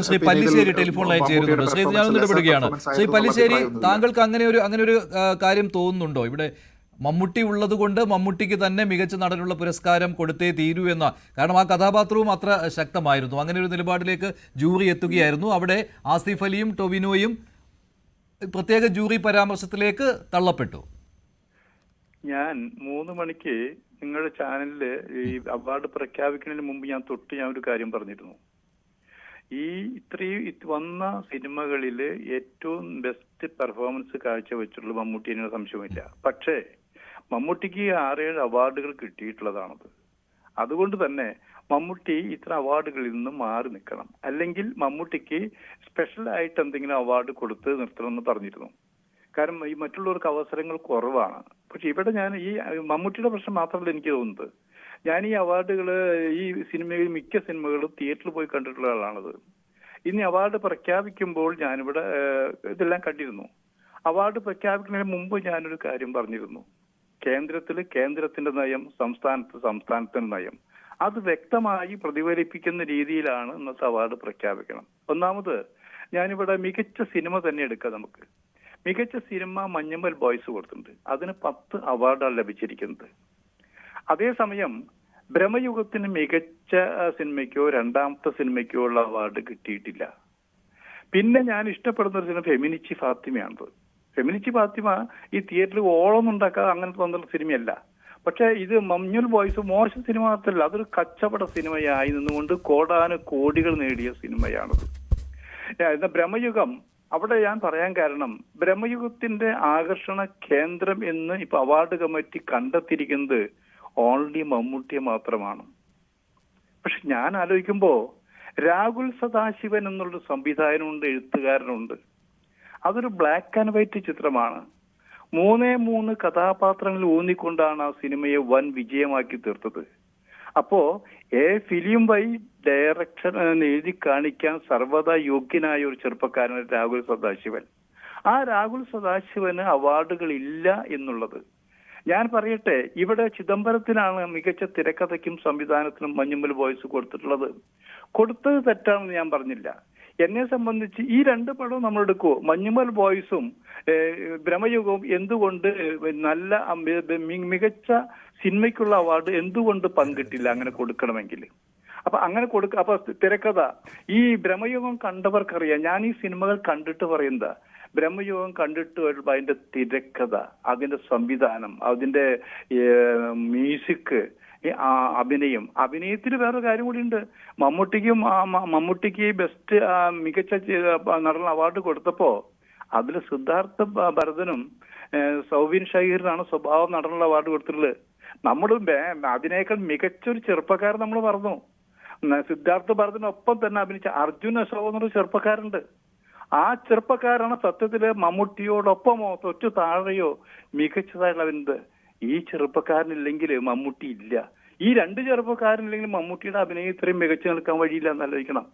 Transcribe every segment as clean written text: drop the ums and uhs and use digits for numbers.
Shri Pallissery telephone line ചേരുന്നുണ്ട്. ശ്രീ ഞാനൊന്ന് ഇടപെടുകയാണ്. ശ്രീ പല്ലിശ്ശേരി, താങ്കൾക്ക് അങ്ങനെ ഒരു കാര്യം തോന്നുന്നുണ്ടോ? ഇവിടെ മമ്മൂട്ടി ഉള്ളത് കൊണ്ട് മമ്മൂട്ടിക്ക് തന്നെ മികച്ച നടനുള്ള പുരസ്കാരം കൊടുത്തേ തീരൂ എന്ന, കാരണം ആ കഥാപാത്രവും അത്ര ശക്തമായിരുന്നു. അങ്ങനെ ഒരു നിലപാടിലേക്ക് ജൂറി എത്തുകയായിരുന്നു. അവിടെ ആസിഫ് അലിയും ടൊവിനോയും പ്രത്യേക ജൂറി പരാമർശത്തിലേക്ക് തള്ളപ്പെട്ടു. ഞാൻ 3 മണിക്ക് നിങ്ങളുടെ ചാനലിൽ ഈ അവാർഡ് പ്രഖ്യാപിക്കുന്നതിന് മുമ്പ് ഞാൻ ഒരു കാര്യം പറഞ്ഞിരുന്നു. ഇത്രയും വന്ന സിനിമകളിൽ ഏറ്റവും ബെസ്റ്റ് പെർഫോമൻസ് കാഴ്ചവെച്ചിട്ടുള്ള മമ്മൂട്ടി എന്ന സംശയമില്ല. പക്ഷേ മമ്മൂട്ടിക്ക് 6-7 അവാർഡുകൾ കിട്ടിയിട്ടുള്ളതാണത്. അതുകൊണ്ട് തന്നെ മമ്മൂട്ടി ഇത്ര അവാർഡുകളിൽ നിന്നും മാറി നിൽക്കണം. അല്ലെങ്കിൽ മമ്മൂട്ടിക്ക് സ്പെഷ്യൽ ആയിട്ട് എന്തെങ്കിലും അവാർഡ് കൊടുത്ത് നിർത്തണമെന്ന് പറഞ്ഞിരുന്നു. കാരണം ഈ മറ്റുള്ളവർക്ക് അവസരങ്ങൾ കുറവാണ്. പക്ഷെ ഇവിടെ ഞാൻ ഈ മമ്മൂട്ടിയുടെ പ്രശ്നം മാത്രമല്ല എനിക്ക് തോന്നുന്നത്. ഞാൻ ഈ അവാർഡുകൾ ഈ സിനിമയിൽ മിക്ക സിനിമകളും തിയേറ്ററിൽ പോയി കണ്ടിട്ടുള്ള ആളാണത്. ഇനി അവാർഡ് പ്രഖ്യാപിക്കുമ്പോൾ ഞാനിവിടെ ഇതെല്ലാം കണ്ടിരുന്നു. അവാർഡ് പ്രഖ്യാപിക്കുന്നതിന് മുമ്പ് ഞാനൊരു കാര്യം പറഞ്ഞിരുന്നു. കേന്ദ്രത്തിന്റെ നയം, സംസ്ഥാനത്തിന്റെ നയം, അത് വ്യക്തമായി പ്രതിഫലിപ്പിക്കുന്ന രീതിയിലാണ് ഇന്നത്തെ അവാർഡ് പ്രഖ്യാപിക്കണം. ഒന്നാമത് ഞാനിവിടെ മികച്ച സിനിമ തന്നെ എടുക്കാം. നമുക്ക് മികച്ച സിനിമ മഞ്ഞുമ്മൽ ബോയ്സ് കൊടുത്തിട്ടുണ്ട്. അതിന് 10 അവാർഡാണ് ലഭിച്ചിരിക്കുന്നത്. അതേസമയം ബ്രഹ്മയുഗത്തിന് മികച്ച സിനിമയ്ക്കോ രണ്ടാമത്തെ സിനിമയ്ക്കോ ഉള്ള അവാർഡ് കിട്ടിയിട്ടില്ല. പിന്നെ ഞാൻ ഇഷ്ടപ്പെടുന്ന ഒരു സിനിമ ഫെമിനിച്ചി ഫാത്തിമയാണ്. ഫെമിനിച്ചി ഫാത്തിമ ഈ തിയേറ്ററിൽ ഓളം ഉണ്ടാക്കാതെ അങ്ങനത്തെ വന്നുള്ള സിനിമയല്ല. പക്ഷെ ഇത് മഞ്ഞുൽ ബോയ്സ് മോശം സിനിമ മാത്രമല്ല, അതൊരു കച്ചവട സിനിമയായി നിന്നുകൊണ്ട് കോടികൾ നേടിയ സിനിമയാണത്. എന്നാൽ ബ്രഹ്മയുഗം, അവിടെ ഞാൻ പറയാൻ കാരണം ബ്രഹ്മയുഗത്തിന്റെ ആകർഷണ കേന്ദ്രം എന്ന് ഇപ്പൊ അവാർഡ് കമ്മിറ്റി കണ്ടെത്തിയിരിക്കുന്നത് ഓൺലി മമ്മൂട്ടിയെ മാത്രമാണ്. പക്ഷെ ഞാൻ ആലോചിക്കുമ്പോ രാഹുൽ സദാശിവൻ എന്നുള്ളൊരു സംവിധായകനുണ്ട്, എഴുത്തുകാരനുണ്ട്. അതൊരു ബ്ലാക്ക് ആൻഡ് വൈറ്റ് ചിത്രമാണ്. 3 കഥാപാത്രങ്ങൾ ഊന്നിക്കൊണ്ടാണ് ആ സിനിമയെ വൻ വിജയമാക്കി തീർത്തത്. അപ്പോ ഫിലിം ബൈ ഡയറക്ഷൻ എഴുതി കാണിക്കാൻ സർവ്വതാ യോഗ്യനായ ഒരു ചെറുപ്പക്കാരൻ രാഹുൽ സദാശിവൻ. ആ രാഹുൽ സദാശിവന് അവാർഡുകൾ ഇല്ല എന്നുള്ളത് ഞാൻ പറയട്ടെ. ഇവിടെ ചിദംബരത്തിനാണ് മികച്ച തിരക്കഥയ്ക്കും സംവിധാനത്തിനും മഞ്ഞുമ്മൽ ബോയ്സ് കൊടുത്തിട്ടുള്ളത്. കൊടുത്തത് തെറ്റാണെന്ന് ഞാൻ പറഞ്ഞില്ല. എന്നെ സംബന്ധിച്ച് ഈ 2 പടവും നമ്മൾ എടുക്കുമോ, മഞ്ഞുമ്മൽ ബോയ്സും ബ്രഹ്മയുഗവും എന്തുകൊണ്ട് നല്ല മികച്ച സിനിമയ്ക്കുള്ള അവാർഡ് എന്തുകൊണ്ട് പങ്കിട്ടില്ല അങ്ങനെ കൊടുക്കണമെങ്കിൽ? അപ്പൊ അങ്ങനെ അപ്പൊ തിരക്കഥ ഈ ബ്രഹ്മയുഗം കണ്ടവർക്കറിയാം. ഞാൻ ഈ സിനിമകൾ കണ്ടിട്ട് പറയുന്നതാ. ബ്രഹ്മയുഗം കണ്ടിട്ട് വരുമ്പോ അതിന്റെ തിരക്കഥ, അതിന്റെ സംവിധാനം, അതിന്റെ മ്യൂസിക്, അഭിനയത്തിന് വേറൊരു കാര്യം കൂടി ഉണ്ട്. മമ്മൂട്ടിക്ക് ബെസ്റ്റ് മികച്ച നടൻ അവാർഡ് കൊടുത്തപ്പോ അതിൽ സിദ്ധാർത്ഥ ഭരതനും സൗബിൻ ഷഹീറിനാണ് സ്വഭാവം നടനുള്ള അവാർഡ് കൊടുത്തിട്ടുള്ളത്. അതിനേക്കാൾ മികച്ചൊരു ചെറുപ്പക്കാരൻ നമ്മൾ പറഞ്ഞു. സിദ്ധാർത്ഥ ഭരതനൊപ്പം തന്നെ അഭിനയിച്ച അർജുൻ അശോക് എന്നൊരു ചെറുപ്പക്കാരുണ്ട്. ആ ചെറുപ്പക്കാരാണ് സത്യത്തില് മമ്മൂട്ടിയോടൊപ്പമോ തൊറ്റു താഴെയോ മികച്ചതായിട്ടുള്ളത്. ഈ ചെറുപ്പക്കാരനില്ലെങ്കിൽ മമ്മൂട്ടി ഇല്ല. ഈ 2 ചെറുപ്പക്കാരനില്ലെങ്കിൽ മമ്മൂട്ടിയുടെ അഭിനയം ഇത്രയും മികച്ചു നിൽക്കാൻ വഴിയില്ല എന്നാലോചിക്കണം.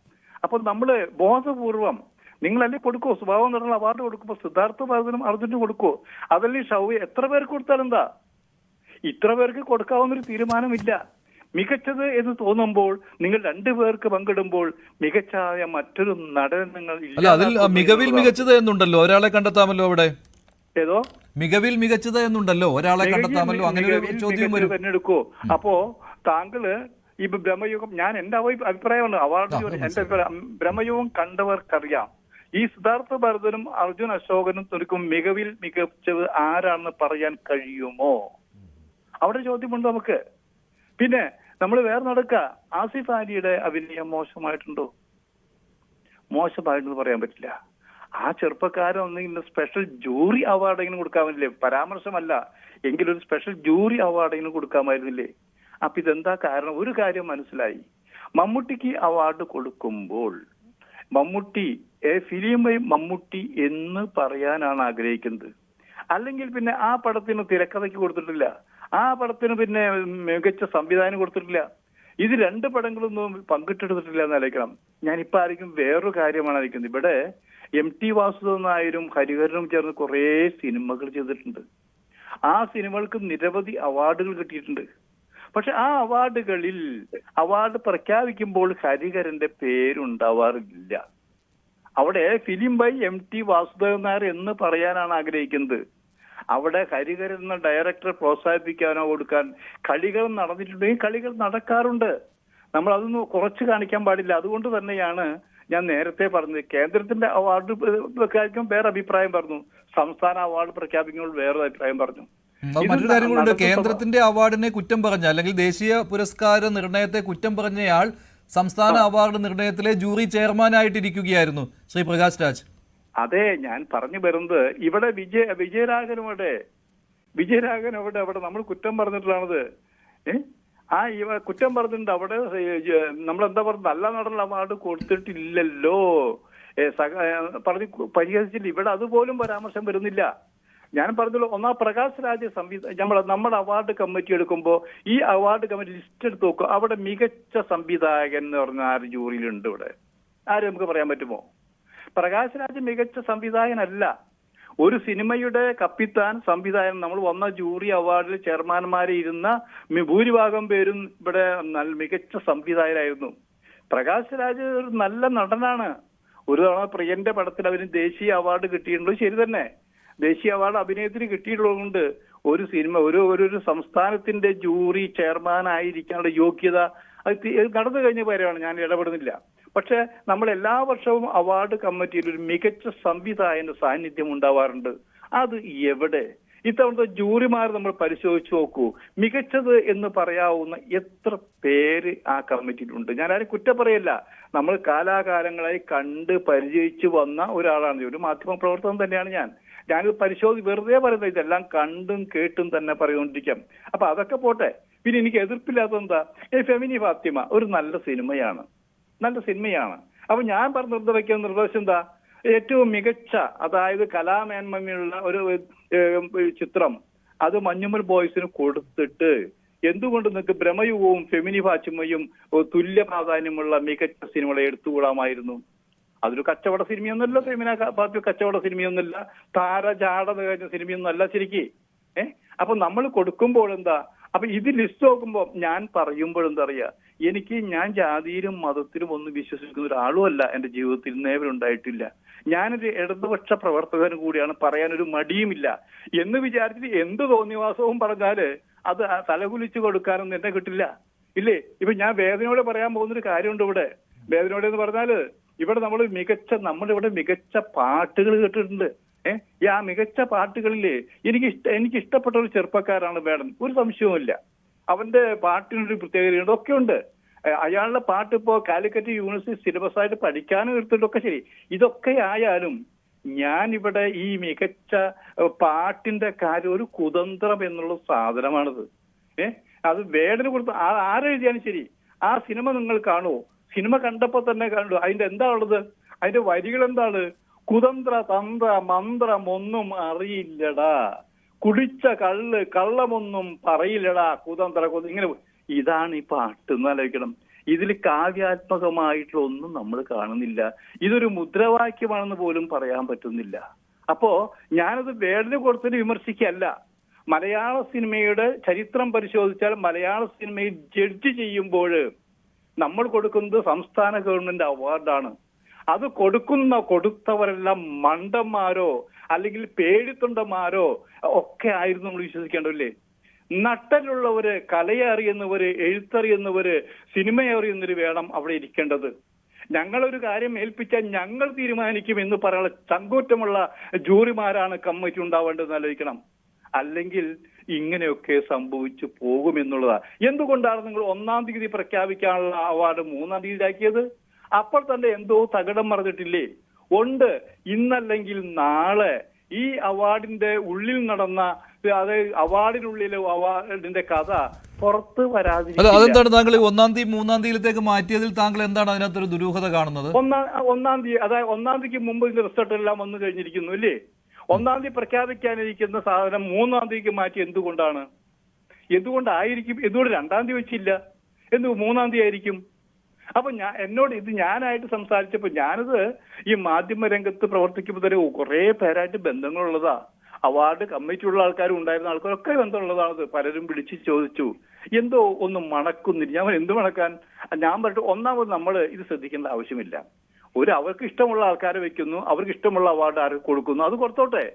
അപ്പൊ നമ്മള് ബോധപൂർവം നിങ്ങളല്ലേ കൊടുക്കുവോ? സ്വഭാവം നടന്ന അവാർഡ് കൊടുക്കുമ്പോ സിദ്ധാർത്ഥ ഭരതനും അർജുനും കൊടുക്കുവോ? അതല്ലേ എത്ര പേർക്ക് കൊടുത്താൽ എന്താ? ഇത്ര പേർക്ക് കൊടുക്കാവുന്നൊരു തീരുമാനമില്ല. മികച്ചത് എന്ന് തോന്നുമ്പോൾ നിങ്ങൾ 2 പേർക്ക് പങ്കിടുമ്പോൾ മികച്ചായ മറ്റൊരു നടൻ നിങ്ങൾ മികവിൽ മികച്ചത് എന്നുണ്ടല്ലോ, ഒരാളെ കണ്ടെത്താമല്ലോ അവിടെ. ഏതോ മികവിൽ മികച്ചത് എന്നുണ്ടല്ലോ, ഒരാളെ കണ്ടെത്താമല്ലോ. അങ്ങനെ ഒരു ചോദ്യം തെരഞ്ഞെടുക്കോ? അപ്പോ താങ്കള് ഈ ബ്രഹ്മയുഗം, ഞാൻ എന്റെ അഭിപ്രായമാണ്, അവാർഡ് എന്റെ അഭിപ്രായം, ബ്രഹ്മയുഗം കണ്ടവർക്കറിയാം. ഈ സിദ്ധാർത്ഥ ഭരതനും അർജുൻ അശോകനും തൊരിക്കും മികവിൽ മികച്ചത് ആരാണെന്ന് പറയാൻ കഴിയുമോ? അവിടെ ചോദ്യമുണ്ട് നമുക്ക്. പിന്നെ നമ്മൾ വേറെ നടക്ക, ആസിഫ് അലിയുടെ അഭിനയം മോശമായിട്ടുണ്ടോ? മോശമായിട്ടെന്ന് പറയാൻ പറ്റില്ല. ആ ചെറുപ്പക്കാരൻ ഒന്നെങ്കിലും സ്പെഷ്യൽ ജൂറി അവാർഡെങ്കിലും കൊടുക്കാമായിരുന്നില്ലേ? പരാമർശമല്ല എങ്കിലും ഒരു സ്പെഷ്യൽ ജൂറി അവാർഡെങ്കിലും കൊടുക്കാമായിരുന്നില്ലേ? അപ്പൊ ഇതെന്താ കാരണം? ഒരു കാര്യം മനസ്സിലായി. മമ്മൂട്ടിക്ക് അവാർഡ് കൊടുക്കുമ്പോൾ മമ്മൂട്ടി ഫിലിം ബൈ മമ്മൂട്ടി എന്ന് പറയാനാണ് ആഗ്രഹിക്കുന്നത്. അല്ലെങ്കിൽ പിന്നെ ആ പടത്തിന് തിരക്കഥയ്ക്ക് കൊടുത്തിട്ടില്ല, ആ പടത്തിന് പിന്നെ മികച്ച സംവിധാനം കൊടുത്തിട്ടില്ല. ഇത് 2 പടങ്ങളൊന്നും പങ്കിട്ടെടുത്തിട്ടില്ല എന്നാലോചിക്കണം. ഞാനിപ്പോ ആയിരിക്കും വേറൊരു കാര്യമാണ് ആയിരിക്കുന്നത്. ഇവിടെ MT വാസുദേവൻ നായരും ഹരിഹരനും ചേർന്ന് കുറെ സിനിമകൾ ചെയ്തിട്ടുണ്ട്. ആ സിനിമകൾക്ക് നിരവധി അവാർഡുകൾ കിട്ടിയിട്ടുണ്ട്. പക്ഷെ ആ അവാർഡ് പ്രഖ്യാപിക്കുമ്പോൾ ഹരിഹരന്റെ പേരുണ്ടാവാറില്ല. അവിടെ film by MT Vasudevan Nair എന്ന് പറയാനാണ് ആഗ്രഹിക്കുന്നത്. അവിടെ ഹരിഹരൻ എന്ന ഡയറക്ടറെ പ്രോത്സാഹിപ്പിക്കാനോ കൊടുക്കാൻ കളികൾ നടന്നിട്ടുണ്ടെങ്കിൽ കളികൾ നടക്കാറുണ്ട്. നമ്മൾ അതൊന്നും കുറച്ച് കാണിക്കാൻ പാടില്ല. അതുകൊണ്ട് തന്നെയാണ് ഞാൻ നേരത്തെ പറഞ്ഞത്, കേന്ദ്രത്തിന്റെ അവാർഡ് പ്രഖ്യാപിക്കുമ്പോൾ വേറെ അഭിപ്രായം പറഞ്ഞു, സംസ്ഥാന അവാർഡ് പ്രഖ്യാപിക്കുമ്പോൾ വേറെ അഭിപ്രായം പറഞ്ഞു. മറ്റൊരു കാര്യം കൂടെ, കേന്ദ്രത്തിന്റെ അവാർഡിനെ കുറ്റം പറഞ്ഞ അല്ലെങ്കിൽ ദേശീയ പുരസ്കാര നിർണയത്തെ കുറ്റം പറഞ്ഞയാൾ സംസ്ഥാന അവാർഡ് നിർണയത്തിലെ ജൂറി ചെയർമാനായിട്ടിരിക്കുകയായിരുന്നു ശ്രീ പ്രകാശ് രാജ്. അതെ, ഞാൻ പറഞ്ഞു വരുന്നത് ഇവിടെ വിജയരാഘവൻ അവിടെ നമ്മൾ കുറ്റം പറഞ്ഞിട്ടുള്ളത്. കുറ്റം പറഞ്ഞിട്ടുണ്ട്. അവിടെ നമ്മളെന്താ പറഞ്ഞത്, നല്ല നടനുള്ള അവാർഡ് കൊടുത്തിട്ടില്ലല്ലോ പറഞ്ഞ് പരിഹസിച്ചില്ല. ഇവിടെ അതുപോലും പരാമർശം വരുന്നില്ല. ഞാൻ പറഞ്ഞല്ലോ, പ്രകാശ് രാജ് നമ്മുടെ അവാർഡ് കമ്മിറ്റി എടുക്കുമ്പോൾ ഈ അവാർഡ് കമ്മിറ്റി ലിസ്റ്റ് എടുത്ത് നോക്കുക. അവിടെ മികച്ച സംവിധായകൻ എന്ന് പറഞ്ഞ ആര് ജൂറിയിലുണ്ട്? ഇവിടെ ആരും നമുക്ക് പറയാൻ പറ്റുമോ? പ്രകാശ് രാജ് മികച്ച സംവിധായകനല്ല. ഒരു സിനിമയുടെ കപ്പിത്താൻ സംവിധായകൻ. നമ്മൾ വന്ന ജൂറി അവാർഡിൽ ചെയർമാൻമാരെ ഇരുന്ന ഭൂരിഭാഗം പേരും ഇവിടെ മികച്ച സംവിധായകരായിരുന്നു. പ്രകാശ് രാജ് ഒരു നല്ല നടനാണ്. ഒരു തവണ പ്രിയന്റെ പടത്തിൽ അവന് ദേശീയ അവാർഡ് കിട്ടിയിട്ടുണ്ട്. ശരി തന്നെ, ദേശീയ അവാർഡ് അഭിനയത്തിന് കിട്ടിയിട്ടുള്ളതുകൊണ്ട് ഒരു സിനിമ ഒരു സംസ്ഥാനത്തിന്റെ ജൂറി ചെയർമാൻ ആയിരിക്കാനുള്ള യോഗ്യത അത് നടന്നു കഴിഞ്ഞ കാര്യമാണ്. ഞാൻ ഇടപെടുന്നില്ല. പക്ഷെ നമ്മൾ എല്ലാ വർഷവും അവാർഡ് കമ്മിറ്റിയിൽ ഒരു മികച്ച സംവിധായകന്റെ സാന്നിധ്യം ഉണ്ടാവാറുണ്ട്. അത് എവിടെ? ഇത്തവണത്തെ ജൂറിമാർ നമ്മൾ പരിശോധിച്ചു നോക്കൂ. മികച്ചത് എന്ന് പറയാവുന്ന എത്ര പേര് ആ കമ്മിറ്റിയിലുണ്ട്? ഞാൻ ആരും കുറ്റം പറയല്ല. നമ്മൾ കാലാകാലങ്ങളായി കണ്ട് പരിചയിച്ചു വന്ന ഒരാളാണ്. ഒരു മാധ്യമ പ്രവർത്തകൻ തന്നെയാണ് ഞാൻ വെറുതെ പറയുന്നത്. ഇതെല്ലാം കണ്ടും കേട്ടും തന്നെ പറഞ്ഞുകൊണ്ടിരിക്കാം. അപ്പൊ അതൊക്കെ പോട്ടെ. പിന്നെ എനിക്ക് എതിർപ്പില്ലാത്തതെന്താ, ഫെമിനി ഫാത്തിമ ഒരു നല്ല സിനിമയാണ്. അപ്പൊ ഞാൻ വയ്ക്കുന്ന നിർദ്ദേശം എന്താ, ഏറ്റവും മികച്ച, അതായത് കലാമേന്മയുള്ള ഒരു ചിത്രം അത് മഞ്ഞുമൽ ബോയ്സിന് കൊടുത്തിട്ട് എന്തുകൊണ്ട് നിങ്ങൾക്ക് ബ്രഹ്മയുഗവും ഫെമിനി ഫാത്തിമയും തുല്യ പ്രാധാന്യമുള്ള മികച്ച സിനിമകളെ എടുത്തുകൂടാമായിരുന്നു? അതൊരു കച്ചവട സിനിമയൊന്നുമല്ല. ഫെമിന ഫാത്തിമ കച്ചവട സിനിമയൊന്നുമല്ല, താരജാട കഴിഞ്ഞ സിനിമയൊന്നുമല്ല ശരിക്ക്. അപ്പൊ നമ്മൾ കൊടുക്കുമ്പോൾ എന്താ, അപ്പൊ ഇത് ലിസ്റ്റ് നോക്കുമ്പോൾ ഞാൻ പറയുമ്പോൾ എന്താ അറിയാ, ഞാൻ ജാതിയിലും മതത്തിലും ഒന്നും വിശ്വസിക്കുന്ന ഒരാളും അല്ല. എന്റെ ജീവിതത്തിൽ നേവരുണ്ടായിട്ടില്ല. ഞാനൊരു ഇടതുപക്ഷ പ്രവർത്തകനും കൂടിയാണ്. പറയാനൊരു മടിയുമില്ല എന്ന് വിചാരിച്ചിട്ട് എന്ത് തോന്നിവാസവും പറഞ്ഞാല് അത് തലകുലിച്ചു കൊടുക്കാനൊന്നും എന്നെ കിട്ടില്ല. ഇല്ലേ? ഇപ്പൊ ഞാൻ വേദനയോടെ പറയാൻ പോകുന്നൊരു കാര്യമുണ്ട് ഇവിടെ. വേദനയോടെ എന്ന് പറഞ്ഞാല് ഇവിടെ നമ്മളിവിടെ മികച്ച പാട്ടുകൾ കേട്ടിട്ടുണ്ട്. ആ മികച്ച പാട്ടുകളില് എനിക്ക് ഇഷ്ടപ്പെട്ട ഒരു ചെറുപ്പക്കാരാണ് വേടൻ. ഒരു സംശയവുമില്ല. അവന്റെ പാട്ടിനൊരു പ്രത്യേകതയുണ്ട്, ഒക്കെ ഉണ്ട്. അയാളുടെ പാട്ട് ഇപ്പോ കാലിക്കറ്റ് യൂണിവേഴ്സിറ്റി സിലബസ് ആയിട്ട് പഠിക്കാനും എടുത്തിട്ടൊക്കെ ശരി. ഇതൊക്കെ ആയാലും ഞാൻ ഇവിടെ ഈ മികച്ച പാട്ടിന്റെ കാര്യം ഒരു കുതന്ത്രം എന്നുള്ള സാധനമാണിത്. അത് വേടന് കൊടുത്ത് ആരെഴുതിയാലും ശരി, ആ സിനിമ നിങ്ങൾ കാണുമോ? സിനിമ കണ്ടപ്പോ തന്നെ കണ്ടു. അതിന്റെ എന്താ ഉള്ളത്? അതിന്റെ വരികൾ എന്താണ്? കുതന്ത്ര തന്ത്ര മന്ത്രം ഒന്നും അറിയില്ലടാ, കുടിച്ച കള്ളമൊന്നും പറയില്ലടാ, കുതന്ത്ര ഇങ്ങനെ. ഇതാണ് ഈ പാട്ട് എന്ന് ആലോചിക്കണം. ഇതിൽ കാവ്യാത്മകമായിട്ടുള്ള ഒന്നും നമ്മൾ കാണുന്നില്ല. ഇതൊരു മുദ്രാവാക്യമാണെന്ന് പോലും പറയാൻ പറ്റുന്നില്ല. അപ്പോ ഞാനത് വേടന് കൊടുത്തിട്ട് വിമർശിക്കല്ല. മലയാള സിനിമയുടെ ചരിത്രം പരിശോധിച്ചാൽ മലയാള സിനിമയിൽ ജഡ്ജ് ചെയ്യുമ്പോൾ നമ്മൾ കൊടുക്കുന്നത് സംസ്ഥാന ഗവൺമെന്റ് അവാർഡാണ്. അത് കൊടുത്തവരെല്ലാം മണ്ടന്മാരോ അല്ലെങ്കിൽ പേടിത്തൊണ്ടന്മാരോ ഒക്കെ ആയിരുന്നു നമ്മൾ വിശ്വസിക്കേണ്ടല്ലേ? നട്ടലുള്ളവര്, കലയെ അറിയുന്നവര്, എഴുത്തറിയുന്നവര്, സിനിമയെ അറിയുന്നവര് വേണം അവിടെ ഇരിക്കേണ്ടത്. ഞങ്ങളൊരു കാര്യം ഏൽപ്പിച്ചാൽ ഞങ്ങൾ തീരുമാനിക്കും എന്ന് പറയാനുള്ള ചങ്കൂറ്റമുള്ള ജൂറിമാരാണ് കമ്മിറ്റി ഉണ്ടാവേണ്ടതെന്ന് ആലോചിക്കണം. അല്ലെങ്കിൽ ഇങ്ങനെയൊക്കെ സംഭവിച്ചു പോകുമെന്നുള്ളതാ. എന്തുകൊണ്ടാണ് നിങ്ങൾ 1-ാം തീയതി പ്രഖ്യാപിക്കാനുള്ള അവാർഡ് 3-ാം തീയതി ആക്കിയത്? അപ്പോൾ തന്നെ എന്തോ തകിടം മറിഞ്ഞിട്ടില്ലേ? ഉണ്ട്. ഇന്നല്ലെങ്കിൽ നാളെ ഈ അവാർഡിന്റെ ഉള്ളിൽ നടന്ന, അതായത് അവാർഡിനുള്ളിലെ അവാർഡിന്റെ കഥ പുറത്ത് വരാതിരിക്കില്ല. അതെന്താണ് താങ്കൾ 1-ാം തീയതി 3-ാം തീയതിയിലേക്ക് മാറ്റിയതിൽ താങ്കൾ എന്താണ് അതിനകത്തൊരു ദുരൂഹത കാണുന്നത്? 1-ാം തീയതി, അതായത് 1-ാം തീയതിക്ക് മുമ്പ് ഇതിന്റെ റിസൾട്ട് എല്ലാം വന്നു കഴിഞ്ഞിരിക്കുന്നു അല്ലേ? 1-ാം തീയതി പ്രഖ്യാപിക്കാനിരിക്കുന്ന സാധനം 3-ാം തീയതിക്ക് മാറ്റി എന്തുകൊണ്ടാണ്? എന്തുകൊണ്ടായിരിക്കും? എന്തുകൊണ്ട് 2-ാം തീയതി വെച്ചില്ല? എന്ത് 3-ാം തീയതി ആയിരിക്കും? അപ്പൊ എന്നോട് ഞാനായിട്ട് സംസാരിച്ചപ്പോൾ, ഞാനത് ഈ മാധ്യമ രംഗത്ത് പ്രവർത്തിക്കുമ്പോൾ തന്നെ കുറെ പേരായിട്ട് ബന്ധങ്ങളുള്ളതാ. അവാർഡ് കമ്മിറ്റിയുള്ള ആൾക്കാരും ഉണ്ടായിരുന്ന ആൾക്കാരൊക്കെ ബന്ധമുള്ളതാണത്. പലരും വിളിച്ച് ചോദിച്ചു, എന്തോ ഒന്നും മണക്കുന്നില്ല. ഞാൻ എന്ത് മണക്കാൻ? ഞാൻ പറഞ്ഞിട്ട് ഒന്നാമത് നമ്മൾ ഇത് ശ്രദ്ധിക്കേണ്ട ആവശ്യമില്ല. അവർക്ക് ഇഷ്ടമുള്ള ആൾക്കാരെ വെക്കുന്നു, അവർക്ക് ഇഷ്ടമുള്ള അവാർഡ് ആർക്ക് കൊടുക്കുന്നു, അത് കൊടുത്തോട്ടെ.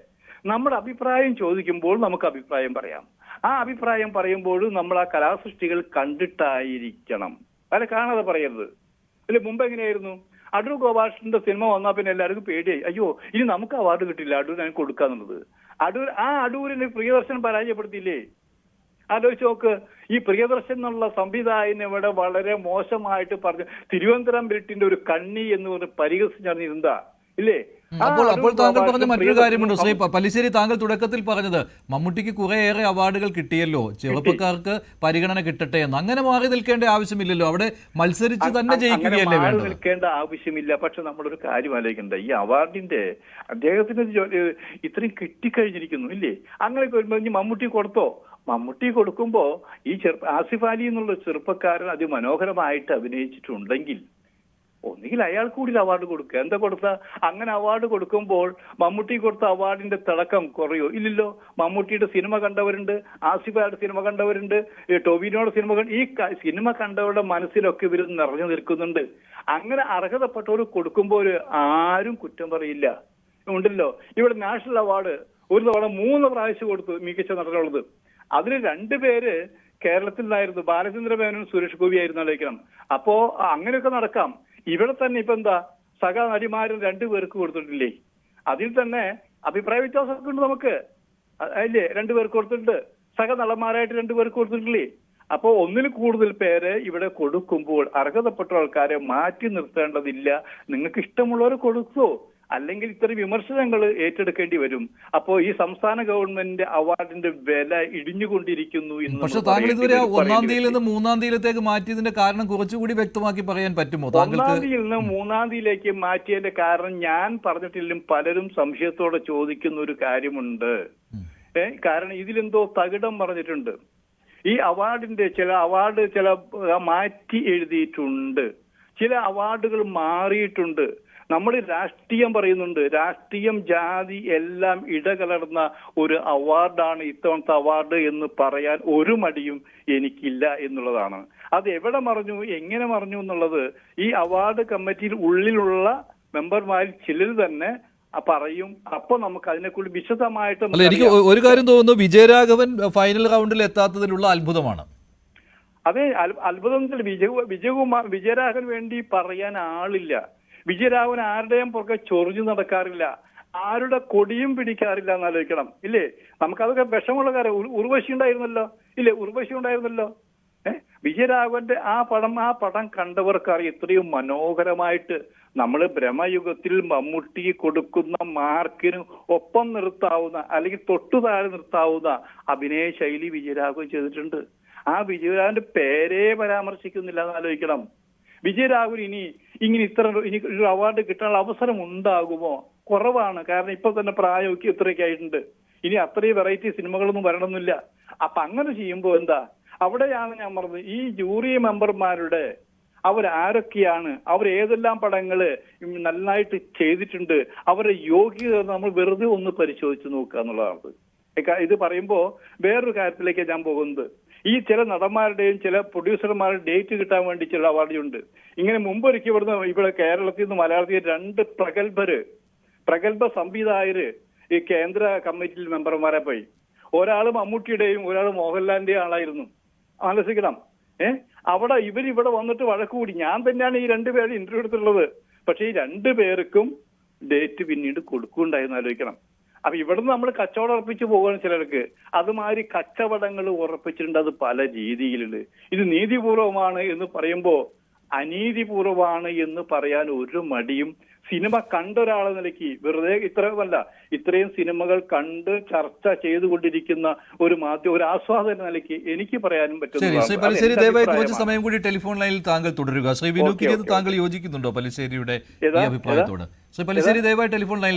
നമ്മുടെ അഭിപ്രായം ചോദിക്കുമ്പോൾ നമുക്ക് അഭിപ്രായം പറയാം. ആ അഭിപ്രായം പറയുമ്പോഴും നമ്മൾ ആ കലാസൃഷ്ടികൾ കണ്ടിട്ടായിരിക്കണം, കാണാതെ പറയരുത്. അല്ലെ, മുമ്പ് എങ്ങനെയായിരുന്നു? അടൂർ ഗോപാലകൃഷ്ണന്റെ സിനിമ വന്നാൽ പിന്നെ എല്ലാവർക്കും പേടിയായി. അയ്യോ, ഇനി നമുക്ക് അവാർഡ് കിട്ടില്ല, അടൂർ ഞാൻ കൊടുക്കാന്നുള്ളത്. അടൂരിന് പ്രിയദർശൻ പരാജയപ്പെടുത്തിയില്ലേ? ആലോചിച്ച് നോക്ക്. ഈ പ്രിയദർശൻ എന്നുള്ള സംവിധായകൻ ഇവിടെ വളരെ മോശമായിട്ട് പറഞ്ഞു. തിരുവനന്തപുരം ബിൽറ്റിന്റെ ഒരു കണ്ണി എന്ന് പറഞ്ഞ് പരിഹസിച്ചിരുന്നതാ ഇല്ലേ? അപ്പോൾ താങ്കൾ പറഞ്ഞ മറ്റൊരു കാര്യമുണ്ട് ശ്രീ പല്ലിശ്ശേരി. താങ്കൾ തുടക്കത്തിൽ പറഞ്ഞത് മമ്മൂട്ടിക്ക് കുറേയേറെ അവാർഡുകൾ കിട്ടിയല്ലോ, ചെറുപ്പക്കാർക്ക് പരിഗണന കിട്ടട്ടെ എന്ന്. അങ്ങനെ മാറി നിൽക്കേണ്ട ആവശ്യമില്ലല്ലോ, അവിടെ മത്സരിച്ച് തന്നെ ജയിക്കുകയല്ലേ വേണ്ടത്? നിൽക്കേണ്ട ആവശ്യമില്ല. പക്ഷെ നമ്മളൊരു കാര്യം ആലോചിക്കണ്ട, ഈ അവാർഡിന്റെ അദ്ദേഹത്തിന് ഇത്രയും കിട്ടിക്കഴിഞ്ഞിരിക്കുന്നു ഇല്ലേ? അങ്ങനെ വരുമ്പോ ഇനി മമ്മൂട്ടി കൊടുത്തോ? മമ്മൂട്ടി കൊടുക്കുമ്പോ ഈ ആസിഫ് അലി എന്നുള്ള ചെറുപ്പക്കാരൻ അതിമനോഹരമായിട്ട് അഭിനയിച്ചിട്ടുണ്ടെങ്കിൽ ഒന്നുകിൽ അയാൾക്ക് കൂടി അവാർഡ് കൊടുക്കുക. എന്താ കൊടുത്ത? അങ്ങനെ അവാർഡ് കൊടുക്കുമ്പോൾ മമ്മൂട്ടി കൊടുത്ത അവാർഡിന്റെ തിളക്കം കുറയോ? ഇല്ലല്ലോ. മമ്മൂട്ടിയുടെ സിനിമ കണ്ടവരുണ്ട്, ആസിഫയുടെ സിനിമ കണ്ടവരുണ്ട്, ടോവിനോയുടെ സിനിമ ഈ സിനിമ കണ്ടവരുടെ മനസ്സിലൊക്കെ ഇവർ നിറഞ്ഞു നിൽക്കുന്നുണ്ട്. അങ്ങനെ അർഹതപ്പെട്ടവർ കൊടുക്കുമ്പോൾ ആരും കുറ്റം പറയില്ല. ഉണ്ടല്ലോ, ഇവിടെ നാഷണൽ അവാർഡ് ഒരു തവണ 3 പ്രാവശ്യം കൊടുത്തു മികച്ച നടനുള്ളത്. അതിൽ 2 പേര് കേരളത്തിൽ നിന്നായിരുന്നു, ബാലചന്ദ്ര മേനോനും സുരേഷ് ഗോപി ആയിരുന്നു. ആലോചിക്കണം. അപ്പോ അങ്ങനെയൊക്കെ നടക്കാം. ഇവിടെ തന്നെ ഇപ്പൊ എന്താ, സഹ നടിമാരും 2 പേർക്ക് കൊടുത്തിട്ടില്ലേ? അതിൽ തന്നെ അഭിപ്രായ വ്യത്യാസമൊക്കെ ഉണ്ട് നമുക്ക്, അല്ലേ? 2 പേർക്ക് കൊടുത്തിട്ടുണ്ട്. സഹ നടന്മാരായിട്ട് 2 പേർക്ക് കൊടുത്തിട്ടില്ലേ? അപ്പോ ഒന്നിൽ കൂടുതൽ പേര് ഇവിടെ കൊടുക്കുമ്പോൾ അർഹതപ്പെട്ട ആൾക്കാരെ മാറ്റി നിർത്തേണ്ടതില്ല. നിങ്ങൾക്ക് ഇഷ്ടമുള്ളവർ കൊടുക്കോ, അല്ലെങ്കിൽ ഇത്തരം വിമർശനങ്ങൾ ഏറ്റെടുക്കേണ്ടി വരും. അപ്പോ ഈ സംസ്ഥാന ഗവൺമെന്റ് അവാർഡിന്റെ വില ഇടിഞ്ഞുകൊണ്ടിരിക്കുന്നു എന്ന്. പക്ഷെ താങ്കൾ ഇതുവരെ 1-ാം തീയതിയിൽ നിന്ന് 3-ാം തീയതിയിലേക്ക് മാറ്റിയതിന്റെ കാരണം കുറച്ചുകൂടി വ്യക്തമാക്കി പറയാൻ പറ്റുമോ? 1-ാം തീയതിയിൽ നിന്ന് 3-ാം തീയതിയിലേക്ക് മാറ്റിയതിന്റെ കാരണം ഞാൻ പറഞ്ഞിട്ടില്ലും പലരും സംശയത്തോടെ ചോദിക്കുന്ന ഒരു കാര്യമുണ്ട്. കാരണം ഇതിലെന്തോ തകിടം പറഞ്ഞിട്ടുണ്ട്. ഈ അവാർഡിന്റെ ചില മാറ്റി എഴുതിയിട്ടുണ്ട്, ചില അവാർഡുകൾ മാറിയിട്ടുണ്ട്. നമ്മൾ രാഷ്ട്രീയം പറയുന്നുണ്ട്, രാഷ്ട്രീയം ജാതി എല്ലാം ഇടകലർന്ന ഒരു അവാർഡാണ് ഇത്തവണത്തെ അവാർഡ് എന്ന് പറയാൻ ഒരു മടിയും എനിക്കില്ല എന്നുള്ളതാണ്. അത് എവിടെ മറഞ്ഞു, എങ്ങനെ മറഞ്ഞു എന്നുള്ളത് ഈ അവാർഡ് കമ്മിറ്റിയിൽ ഉള്ളിലുള്ള മെമ്പർമാരിൽ ചിലർ തന്നെ പറയും. അപ്പൊ നമുക്ക് അതിനെക്കുറിച്ച് വിശദമായിട്ട് എനിക്ക് ഒരു കാര്യം തോന്നുന്നു, വിജയരാഘവൻ ഫൈനൽ റൗണ്ടിൽ എത്താത്തതിലുള്ള അത്ഭുതമാണ്. അതെ, അത്ഭുതം. വിജയരാഘവൻ വേണ്ടി പറയാൻ ആളില്ല. വിജയരാഘവൻ ആരുടെയും പുറകെ ചൊറിഞ്ഞു നടക്കാറില്ല, ആരുടെ കൊടിയും പിടിക്കാറില്ല എന്നാലോചിക്കണം ഇല്ലേ? നമുക്കതൊക്കെ വിഷമുള്ള കാര്യം. ഉർവശി ഉണ്ടായിരുന്നല്ലോ ഇല്ലേ? ഉർവശി ഉണ്ടായിരുന്നല്ലോ. വിജയരാഘവന്റെ ആ പടം കണ്ടവർക്കറിയാം ഇത്രയും മനോഹരമായിട്ട് നമ്മൾ ബ്രഹ്മയുഗത്തിൽ മമ്മൂട്ടി കൊടുക്കുന്ന മാർക്കിന് ഒപ്പം നിർത്താവുന്ന അല്ലെങ്കിൽ തൊട്ടു താഴെ നിർത്താവുന്ന അഭിനയ ശൈലി വിജയരാഘവൻ ചെയ്തിട്ടുണ്ട്. ആ വിജയരാഘവന്റെ പേരേ പരാമർശിക്കുന്നില്ല എന്നാലോചിക്കണം. വിജയരാഘവൻ ഇനി ഒരു അവാർഡ് കിട്ടാനുള്ള അവസരം ഉണ്ടാകുമോ? കുറവാണ്. കാരണം ഇപ്പൊ തന്നെ പ്രായമൊക്കെ ഇത്രയൊക്കെ ആയിട്ടുണ്ട്. ഇനി അത്രയും വെറൈറ്റി സിനിമകളൊന്നും വരണമെന്നില്ല. അപ്പൊ അങ്ങനെ ചെയ്യുമ്പോ എന്താ, അവിടെയാണ് ഞാൻ പറഞ്ഞത്, ഈ ജൂറി മെമ്പർമാരുടെ അവരാരൊക്കെയാണ്, ഏതെല്ലാം പടങ്ങള് നന്നായിട്ട് ചെയ്തിട്ടുണ്ട്, അവരുടെ യോഗ്യത നമ്മൾ വെറുതെ ഒന്ന് പരിശോധിച്ച് നോക്കുക എന്നുള്ളതാണ്. ഇത് പറയുമ്പോ വേറൊരു കാര്യത്തിലേക്ക് ഞാൻ പോകുന്നത്, ഈ ചില നടന്മാരുടെയും ചില പ്രൊഡ്യൂസർമാരുടെ ഡേറ്റ് കിട്ടാൻ വേണ്ടി ചില അവാർഡുണ്ട്. ഇങ്ങനെ മുമ്പൊരിക്കൽ ഇവിടെ കേരളത്തിൽ നിന്ന് മലയാളത്തിൽ 2 പ്രഗത്ഭ സംവിധായകര് ഈ കേന്ദ്ര കമ്മിറ്റിയിൽ മെമ്പർമാരെ പോയി. ഒരാള് മമ്മൂട്ടിയുടെയും ഒരാൾ മോഹൻലാലിന്റെയും ആളായിരുന്നു. ആലോചിക്കണം. അവിടെ ഇവരിവിടെ വന്നിട്ട് വഴക്കുകൂടി. ഞാൻ തന്നെയാണ് ഈ 2 പേരെ ഇന്റർവ്യൂ എടുത്തിട്ടുള്ളത്. പക്ഷെ ഈ 2 പേർക്കും ഡേറ്റ് പിന്നീട് കൊടുക്കുന്നുണ്ടായിരുന്നു. ആലോചിക്കണം. അപ്പൊ ഇവിടുന്ന് നമ്മൾ കച്ചവടം ഉറപ്പിച്ചു പോകുകയാണ് ചിലർക്ക്. അതുമാതിരി കച്ചവടങ്ങൾ ഉറപ്പിച്ചിട്ടുണ്ട്, അത് പല രീതിയിലുണ്ട്. ഇത് നീതിപൂർവമാണ് എന്ന് പറയുമ്പോ അനീതിപൂർവമാണ് എന്ന് പറയാൻ ഒരു മടിയും സിനിമ കണ്ട ഒരാളെ നിലയ്ക്ക് വെറുതെ ഇത്രയും സിനിമകൾ കണ്ട് ചർച്ച ചെയ്തുകൊണ്ടിരിക്കുന്ന ഒരു ആസ്വാദന നിലയ്ക്ക് എനിക്ക് പറയാനും പറ്റും. ശ്രീ പല്ലിശ്ശേരി, ദയവായി കുറച്ച് സമയം കൂടി ടെലിഫോൺ ലൈനിൽ താങ്കൾ തുടരുക. ശ്രീ വിനു കിരിയത്ത്, താങ്കൾ യോജിക്കുന്നുണ്ടോ പല്ലിശ്ശേരിയുടെ ഈ അഭിപ്രായത്തോട്? ശ്രീ പല്ലിശ്ശേരി, ദയവായി ടെലിഫോൺ ലൈനിൽ